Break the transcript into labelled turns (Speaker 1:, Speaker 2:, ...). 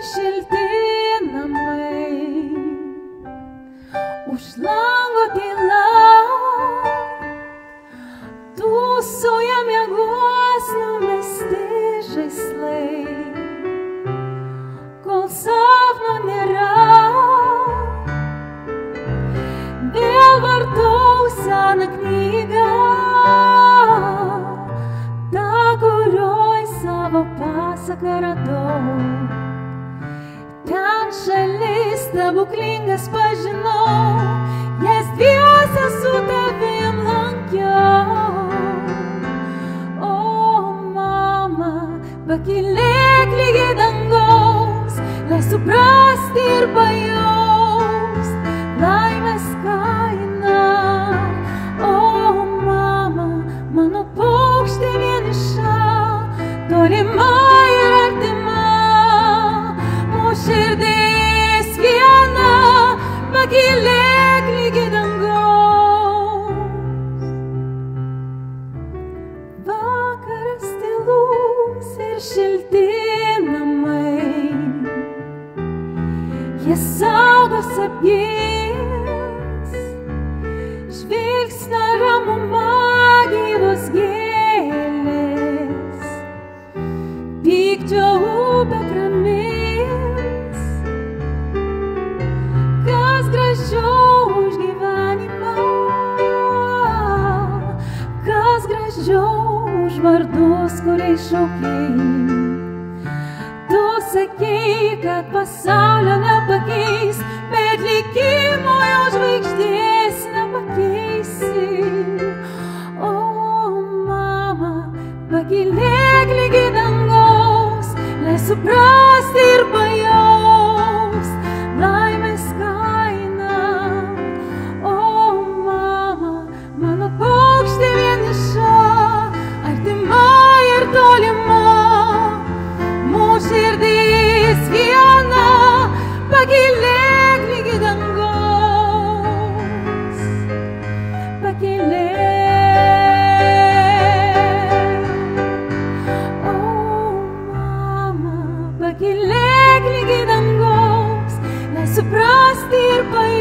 Speaker 1: šilti namai, už lango tyla, tūsoja miegos numesti žaislai, kol sapno nėra, vėl vartau seną knygą, tą, kurioj savo pasaką radau. Ten šalis stebuklingas pažinau, jas dviese su tavim lankiau. O mama, pakylėk lygiai dangaus, leis suprasti ir pajaust laimės kainą. O mama, mano paukštė vieniša, tolima ir artima, mūsų širdis viena, pakylėk lygiai dangaus. Vakaras tylus ir šilti namai, jie saugos apgins, žvilgsnio ramumą gyvos gėlės, pykčio upė pramins, kas gražiau už gyvenimą, kas gražiau už vardus, kuriais šaukei. Tu sakei, kad pasaulio nepakeis, bet likimo jau žvaigždės nepakeisi. O mama, pakylėk lygiai dangaus, leis suprasti ir pajaust laimės kainą. O mama, mano paukštė vieniša, artima ir tolima, mūsų širdis viena, pakylėk lygiai dangaus, pakylėk. O mama, pakylėk lygiai dangaus, leis suprasti ir pajaust